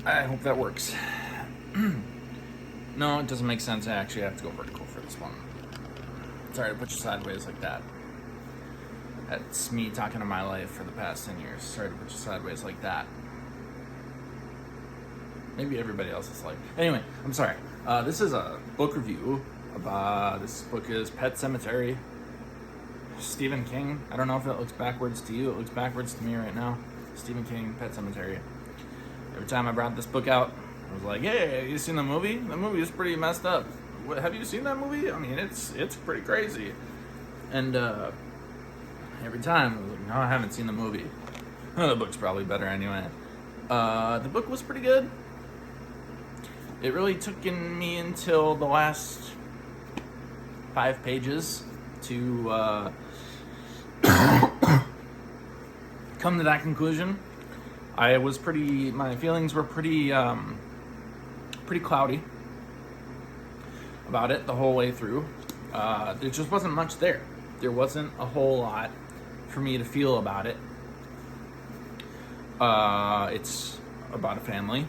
I hope that works. No, it doesn't make sense. I actually have to go vertical for this one. Sorry to put you sideways like that. That's me talking to my life for the past 10 years. Sorry to put you sideways like that. Maybe everybody else's life. Anyway, I'm sorry. This is a book review. This book is Pet Semetary. Stephen King. I don't know if it looks backwards to you. It looks backwards to me right now. Stephen King, Pet Semetary. Every time I brought this book out, I was like, "Hey, have you seen the movie? The movie is pretty messed up. Have you seen that movie? I mean, it's pretty crazy." And every time I was like, "No, I haven't seen the movie." The book's probably better anyway. The book was pretty good. It really took in me until the last 5 pages to come to that conclusion. My feelings were pretty cloudy about it the whole way through. There just wasn't much there. There wasn't a whole lot for me to feel about it. It's about a family.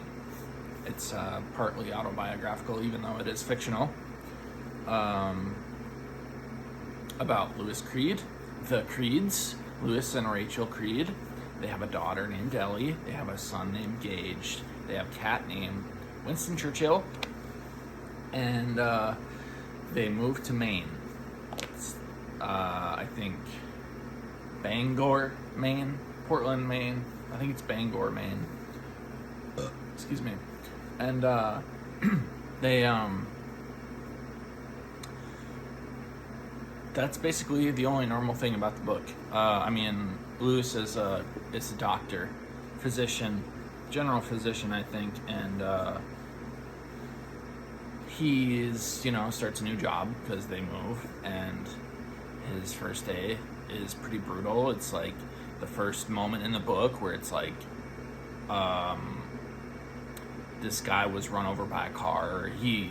It's partly autobiographical, even though it is fictional. About Louis Creed, the Creeds, Louis and Rachel Creed. They have a daughter named Ellie. They have a son named Gage. They have a cat named Winston Churchill. And they moved to Maine. I think Bangor, Maine. Portland, Maine. I think it's Bangor, Maine. Excuse me. And they that's basically the only normal thing about the book. I mean, Louis is a doctor, physician, general physician, I think, and he starts a new job because they move, and his first day is pretty brutal. It's like the first moment in the book where it's like, this guy was run over by a car. The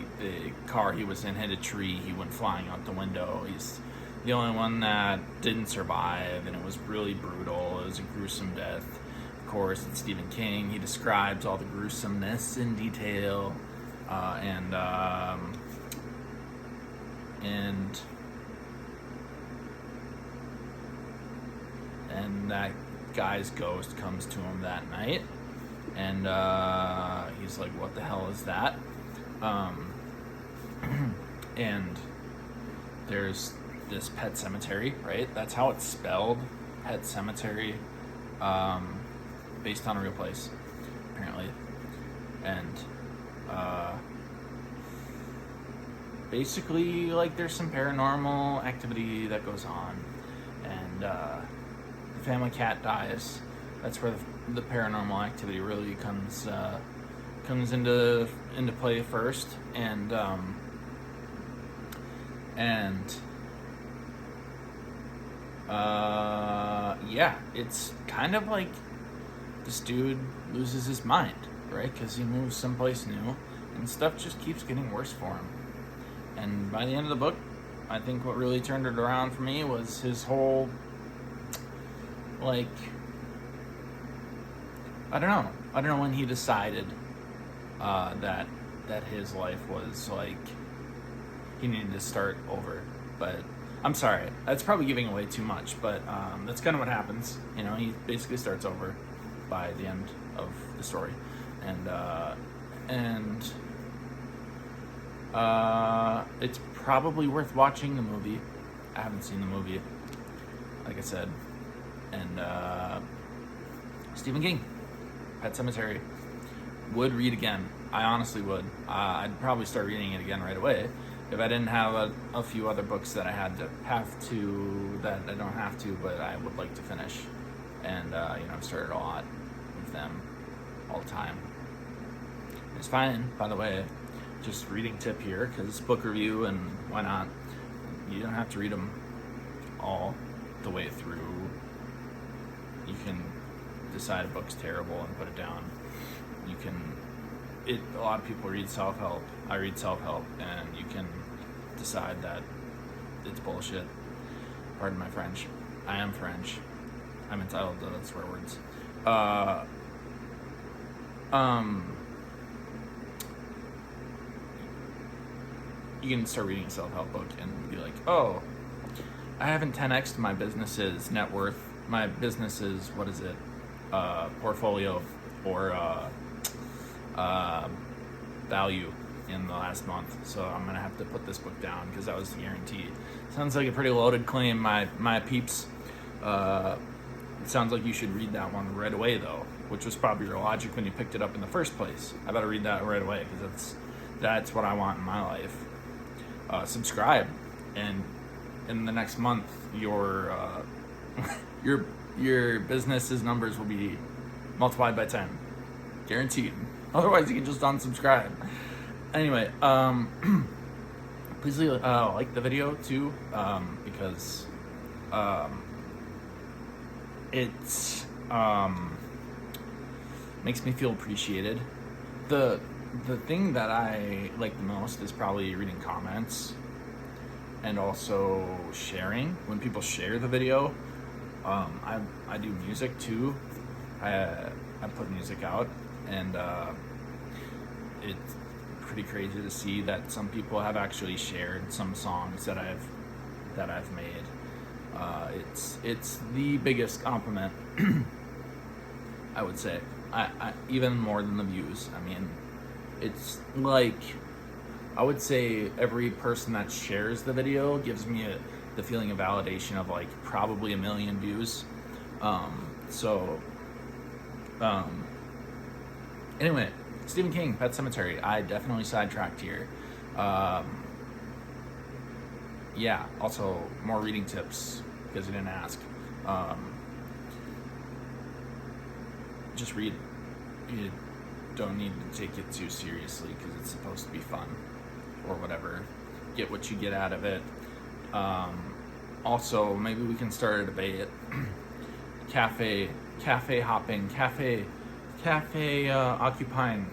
car he was in hit a tree. He went flying out the window. He's the only one that didn't survive, and it was really brutal. It was a gruesome death. Of course, it's Stephen King. He describes all the gruesomeness in detail, and that guy's ghost comes to him that night, and he's like, "What the hell is that?" And there's this Pet Semetary, right? That's how it's spelled, Pet Semetary, based on a real place, apparently. And basically, like, there's some paranormal activity that goes on, and the family cat dies. That's where the paranormal activity really comes into play first, and yeah, it's kind of like this dude loses his mind, right? Because he moves someplace new, and stuff just keeps getting worse for him. And by the end of the book, I think what really turned it around for me was his whole, like, I don't know when he decided that his life was like he needed to start over. But I'm sorry, that's probably giving away too much, but that's kind of what happens. He basically starts over by the end of the story, and it's probably worth watching the movie. I haven't seen the movie, like I said, and Stephen King, Pet Semetary, would read again. I honestly would. I'd probably start reading it again right away if I didn't have a few other books that I that I don't have to, but I would like to finish. And I've started a lot with them all the time. It's fine, by the way. Just reading tip here, because it's book review, and why not? You don't have to read them all the way through. You can decide a book's terrible and put it down. A lot of people read self-help. I read self-help, and you can decide that it's bullshit. Pardon my French. I am French. I'm entitled to swear words. you can start reading a self-help book and be like, oh, I haven't 10x'd my business's net worth, my business's, portfolio or value in the last month. So I'm going to have to put this book down because that was the guarantee. Sounds like a pretty loaded claim, my peeps. It sounds like you should read that one right away, though, which was probably your logic when you picked it up in the first place. I better read that right away because that's what I want in my life. Subscribe, and in the next month, your business's numbers will be multiplied by 10, guaranteed. Otherwise, you can just unsubscribe. Anyway, please like the video too, because it makes me feel appreciated. The thing that I like the most is probably reading comments and also sharing. When people share the video, I do music too. I put music out, and it's pretty crazy to see that some people have actually shared some songs that I've made. It's the biggest compliment, I would say. I even more than the views. I mean, it's like, I would say every person that shares the video gives me the feeling of validation of like probably 1 million views. Anyway, Stephen King, Pet Semetary. I definitely sidetracked here. Yeah, also more reading tips because you didn't ask. Just read. You don't need to take it too seriously because it's supposed to be fun or whatever. Get what you get out of it. Also, maybe we can start a debate. Cafe hopping, cafe occupying.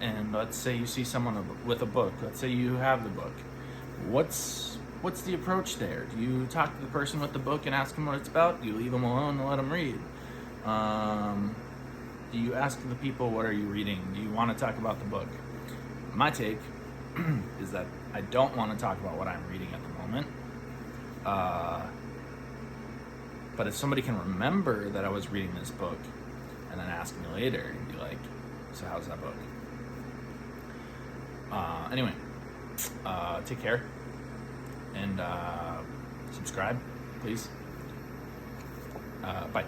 And let's say you see someone with a book. Let's say you have the book. What's the approach there? Do you talk to the person with the book and ask them what it's about? Do you leave them alone and let them read? Do you ask the people, what are you reading? Do you want to talk about the book? My take is that I don't want to talk about what I'm reading at the moment. But if somebody can remember that I was reading this book and then ask me later and be like, so how's that book? Anyway, take care and subscribe, please. Bye.